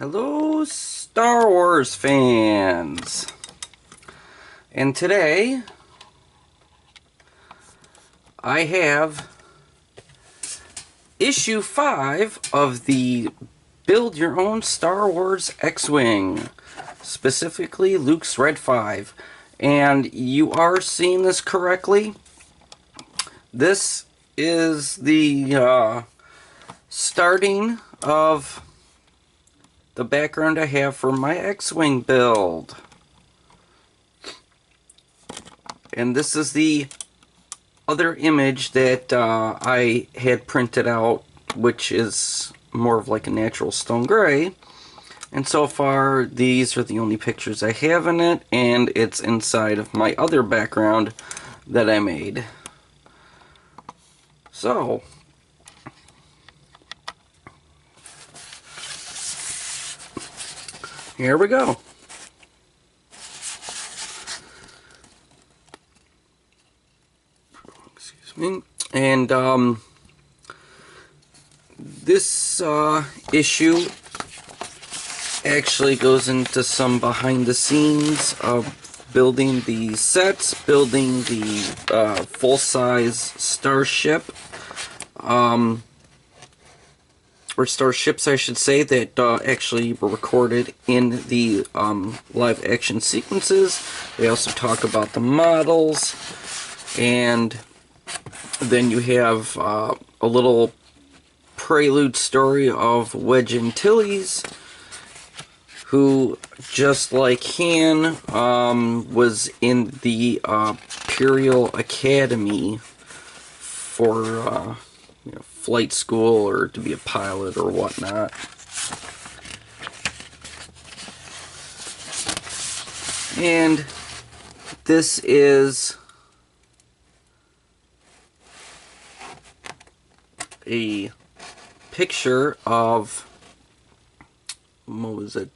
Hello, Star Wars fans! And today, I have issue 5 of the Build Your Own Star Wars X-Wing, specifically Luke's Red 5. And you are seeing this correctly. This is the starting of the background I have for my X-Wing build. And this is the other image that I had printed out, which is more of like a natural stone gray. And so far, these are the only pictures I have in it, and it's inside of my other background that I made. So, here we go. Excuse me. And this issue actually goes into some behind the scenes of building the sets, building the full-size starship, or starships I should say, that actually were recorded in the live action sequences. They also talk about the models, and then you have a little prelude story of Wedge Antilles, who, just like Han, was in the Imperial Academy for flight school or to be a pilot or whatnot. And this is a picture of, what was it,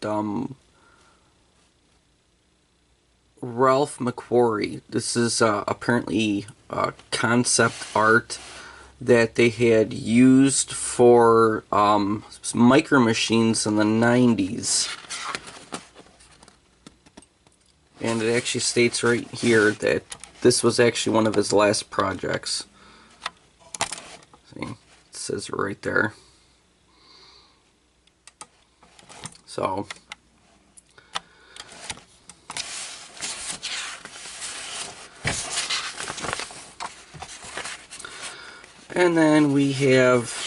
Ralph McQuarrie. This is apparently concept art that they had used for micro machines in the 90s. And it actually states right here that this was actually one of his last projects. See, it says it right there. So, and then we have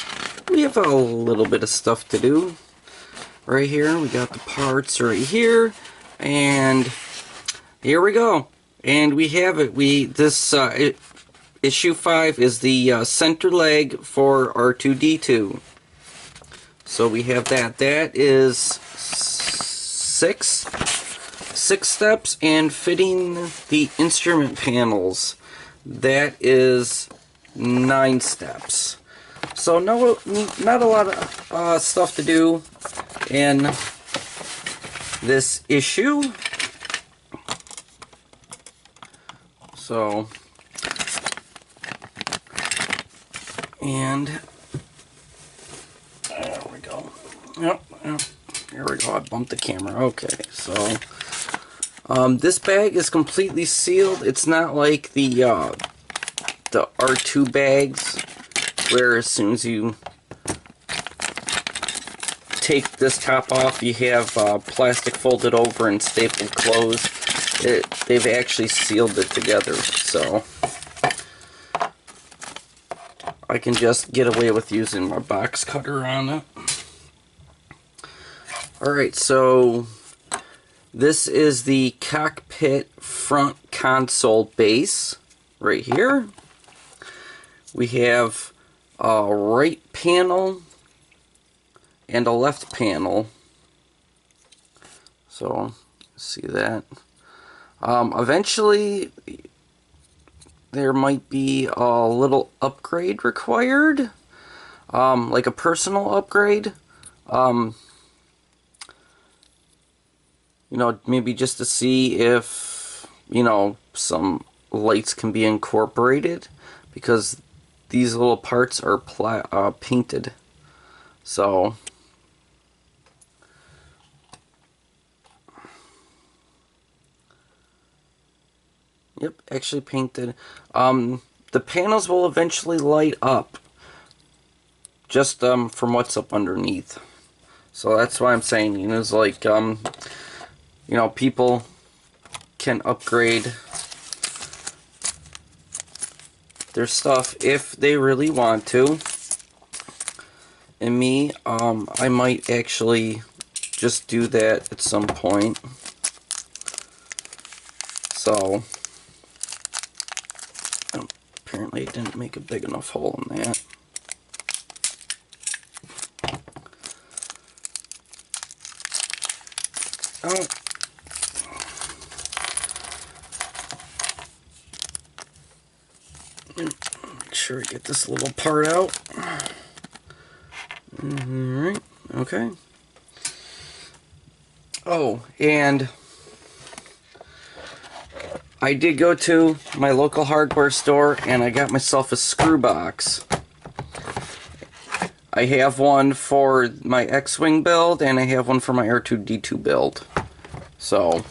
a little bit of stuff to do right here. We got the parts right here, and here we go. And we have it. Issue 5 is the center leg for R2-D2. So we have that. That is six steps, and fitting the instrument panels, that is 9 steps. So not a lot of stuff to do in this issue. So, and there we go. Yep, here we go. I bumped the camera. Okay, so this bag is completely sealed. It's not like the R2 bags, where as soon as you take this top off, you have plastic folded over and stapled closed. They've actually sealed it together, so I can just get away with using my box cutter on it. Alright, so this is the cockpit front console base right here. We have a right panel and a left panel. So, see that. Eventually, there might be a little upgrade required, like a personal upgrade. Maybe just to see if, some lights can be incorporated, because these little parts are painted. So, Yep, actually painted. The panels will eventually light up, just from what's up underneath. So that's why I'm saying, you know, it's like, you know, people can upgrade their stuff if they really want to. And me, I might actually just do that at some point. So, apparently I didn't make a big enough hole in that. Oh. Make sure I get this little part out. Alright, okay. Oh, and I did go to my local hardware store and I got myself a screw box. I have one for my X-Wing build and I have one for my R2-D2 build. So,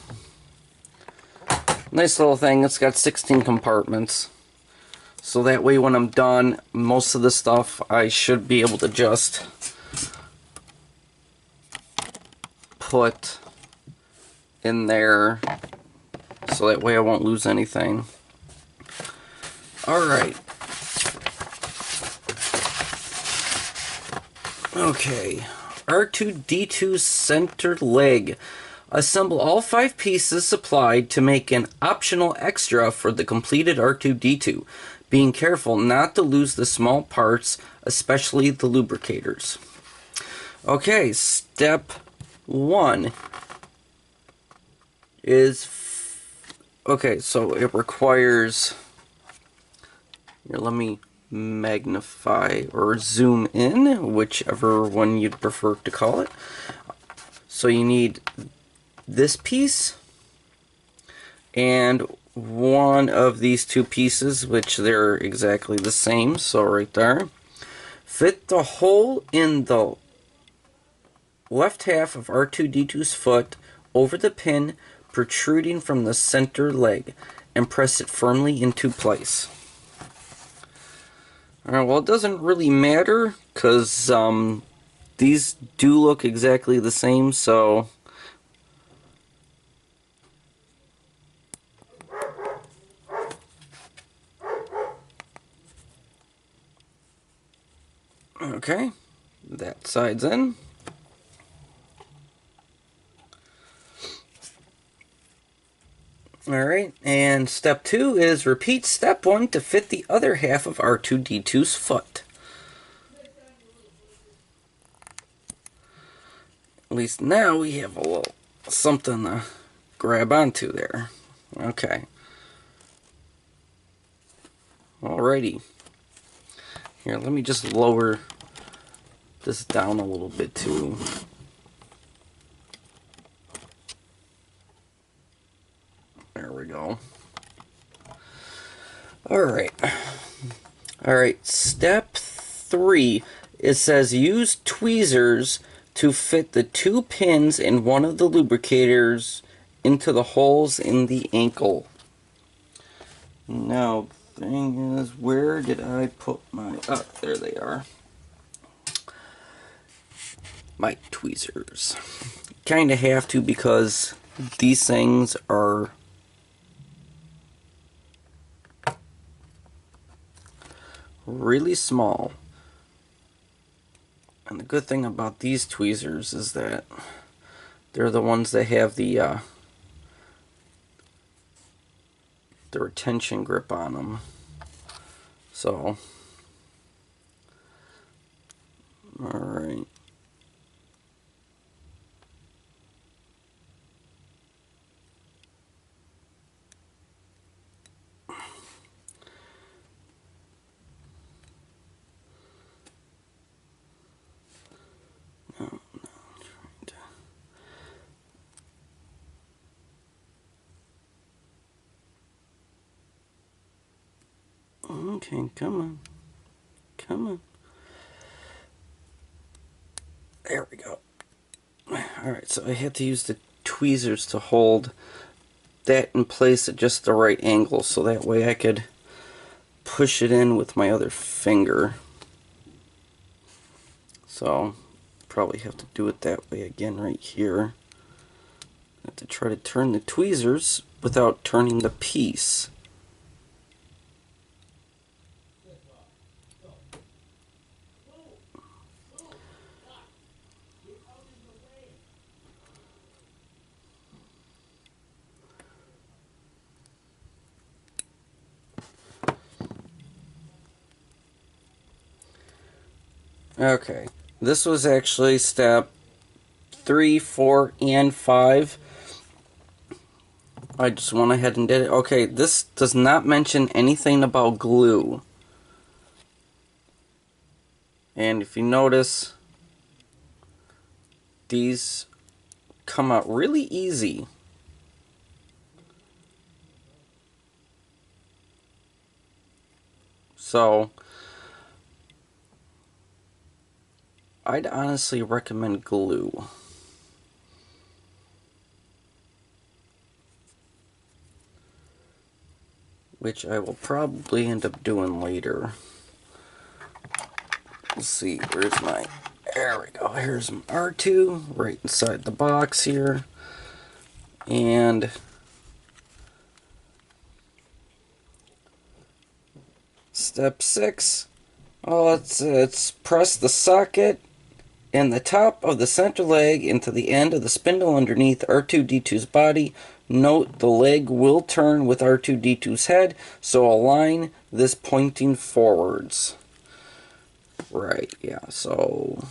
nice little thing. It's got 16 compartments. So that way when I'm done, most of the stuff I should be able to just put in there. So that way I won't lose anything. Alright. Okay. R2-D2 center leg. Assemble all 5 pieces supplied to make an optional extra for the completed R2-D2. Being careful not to lose the small parts, especially the lubricators. Okay, step 1 is... Okay, so it requires... Here, let me magnify or zoom in, whichever one you'd prefer to call it. So you need this piece and one of these 2 pieces, which they're exactly the same, so right there. Fit the hole in the left half of R2-D2's foot over the pin protruding from the center leg and press it firmly into place. Alright, well, it doesn't really matter because these do look exactly the same, so okay, that side's in. Alright, and step 2 is repeat step 1 to fit the other half of R2-D2's foot. At least now we have a little something to grab onto there. Okay. Alrighty. Here, let me just lower this down a little bit too. There we go. Alright. Alright, step 3. It says use tweezers to fit the 2 pins in one of the lubricators into the holes in the ankle. Now, the thing is, where did I put my... Oh, there they are. My tweezers. Kind of have to because these things are really small. And the good thing about these tweezers is that they're the ones that have the retention grip on them. So, alright. Okay, come on. Come on. There we go. Alright, so I have to use the tweezers to hold that in place at just the right angle, so that way I could push it in with my other finger. So probably have to do it that way again right here. I have to try to turn the tweezers without turning the piece. Okay, this was actually step 3, 4, and 5. I just went ahead and did it. Okay, this does not mention anything about glue. And if you notice, these come out really easy. So I'd honestly recommend glue. Which I will probably end up doing later. Let's see, where's my... There we go, here's my R2 right inside the box here. And step 6, let's press the socket and the top of the center leg into the end of the spindle underneath R2-D2's body. Note the leg will turn with R2-D2's head, so align this pointing forwards. Right, yeah, so...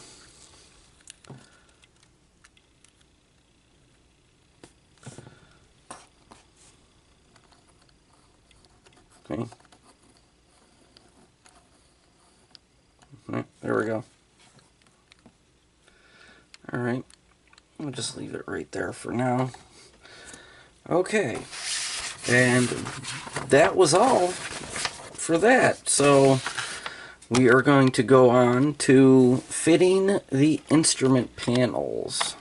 Okay. There we go. Alright, I'll just leave it right there for now. Okay, and that was all for that. So we are going to go on to fitting the instrument panels.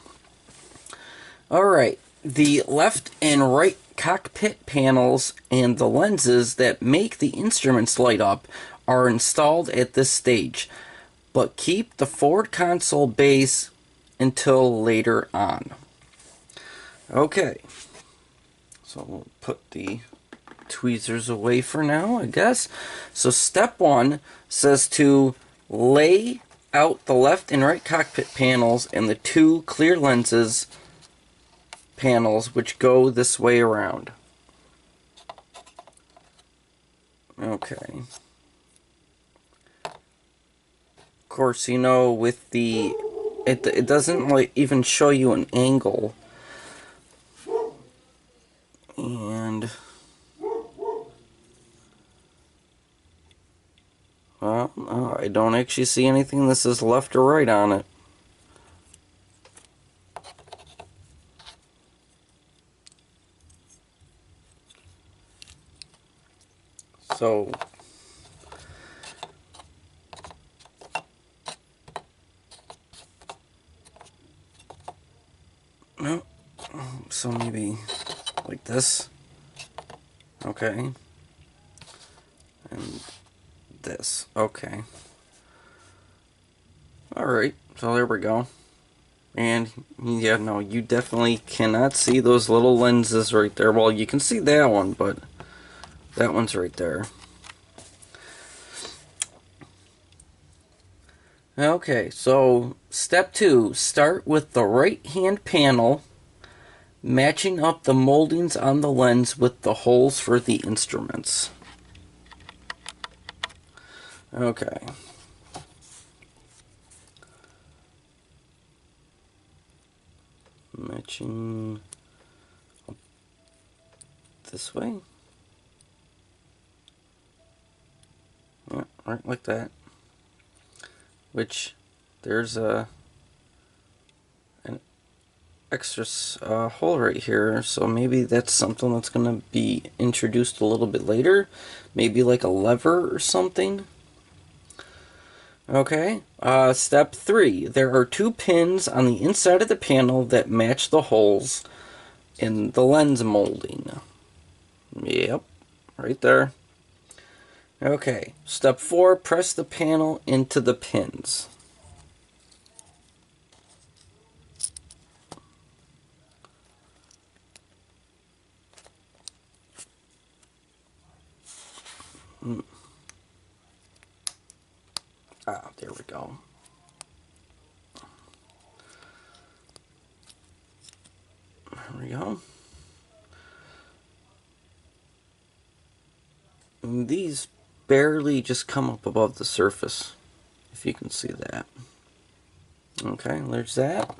Alright, the left and right cockpit panels and the lenses that make the instruments light up are installed at this stage, but keep the forward console base until later on. Okay, so we'll put the tweezers away for now, I guess. So step 1 says to lay out the left and right cockpit panels and the 2 clear lenses panels which go this way around. Okay. Of course, you know, with the it doesn't like even show you an angle. And well, no, I don't actually see anything that says left or right on it. So no, so maybe like this. Okay. And this. Okay. Alright, so there we go. And yeah, no, you definitely cannot see those little lenses right there. Well, you can see that one, but that one's right there. Okay, so step 2, start with the right hand panel, matching up the moldings on the lens with the holes for the instruments. Okay. Matching this way. Yeah, right like that. Which there's an extra hole right here, so maybe that's something that's going to be introduced a little bit later. Maybe like a lever or something. Okay, step 3. There are 2 pins on the inside of the panel that match the holes in the lens molding. Yep, right there. Okay, step 4, press the panel into the pins. Ah, there we go. There we go. And these barely just come up above the surface, if you can see that. Okay, there's that.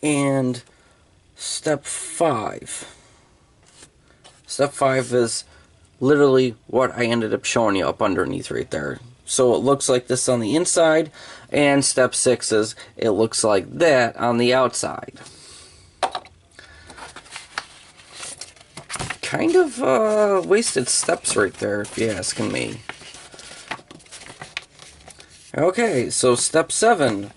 And step 5. Step 5 is literally what I ended up showing you up underneath right there. So it looks like this on the inside, and step 6 is it looks like that on the outside. Kind of wasted steps right there, if you're asking me. Okay, so step 7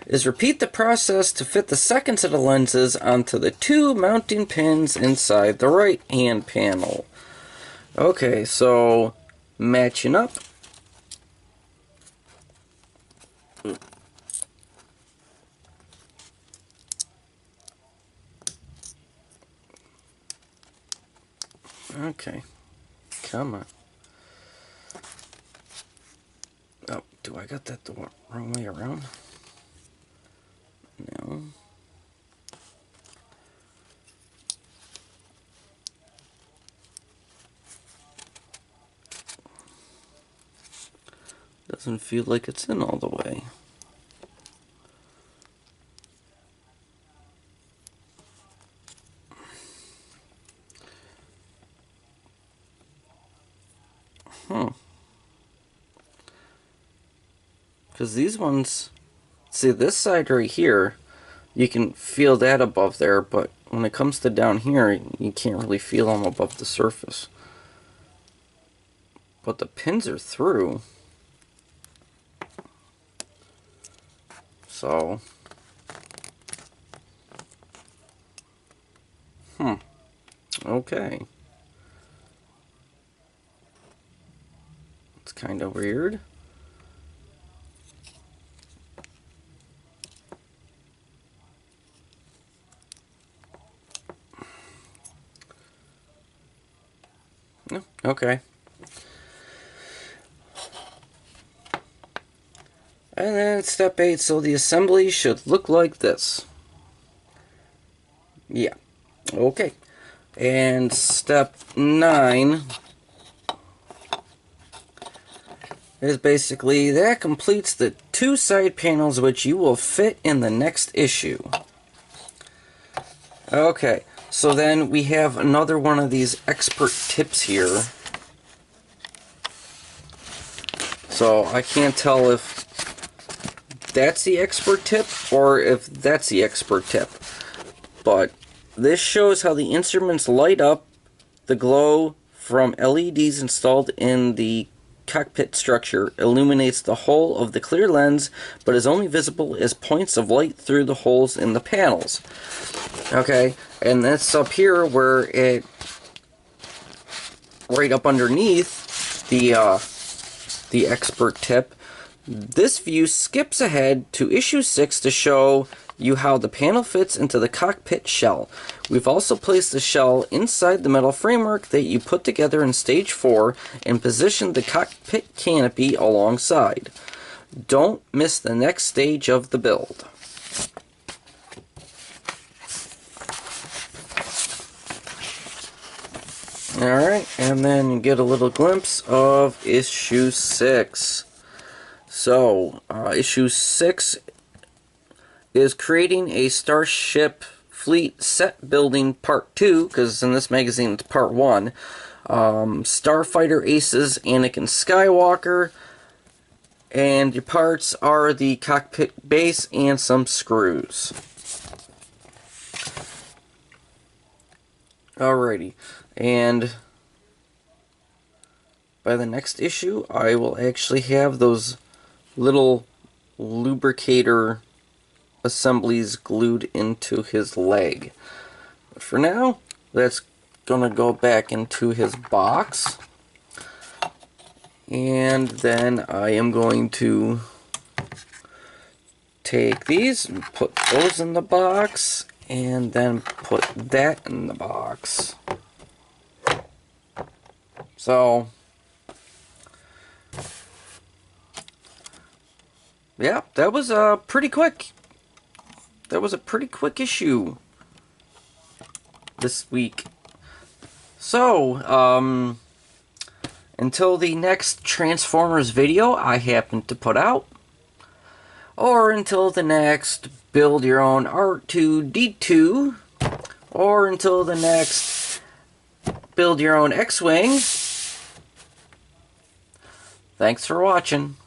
is repeat the process to fit the second set of lenses onto the 2 mounting pins inside the right hand panel. Okay, so matching up. Okay, come on. Oh, do I got that the wrong way around? No. Doesn't feel like it's in all the way. Because these ones, see this side right here, you can feel that above there, but when it comes to down here, you can't really feel them above the surface. But the pins are through. So, okay. It's kind of weird. Okay. And then step 8, so the assembly should look like this. Yeah. Okay. And step 9 is basically that completes the 2 side panels which you will fit in the next issue. Okay. So then we have another one of these expert tips here. So I can't tell if that's the expert tip or if that's the expert tip. But this shows how the instruments light up. The glow from LEDs installed in the cockpit structure illuminates the whole of the clear lens, but is only visible as points of light through the holes in the panels. Okay, and that's up here where it, right up underneath the expert tip, this view skips ahead to issue 6 to show you how the panel fits into the cockpit shell. We've also placed the shell inside the metal framework that you put together in stage 4 and positioned the cockpit canopy alongside. Don't miss the next stage of the build. Alright, and then you get a little glimpse of issue 6. So, issue 6 is creating a Starship Fleet set building part 2, because in this magazine it's part 1. Starfighter Aces, Anakin Skywalker, and your parts are the cockpit base and some screws. Alrighty, and by the next issue I will actually have those little lubricator assemblies glued into his leg. But for now, that's gonna go back into his box. And then I am going to take these and put those in the box, and then put that in the box. So, yeah, that was pretty quick. That was a pretty quick issue this week. So, until the next Transformers video I happen to put out, or until the next Build Your Own R2-D2, or until the next Build Your Own X-Wing, thanks for watching.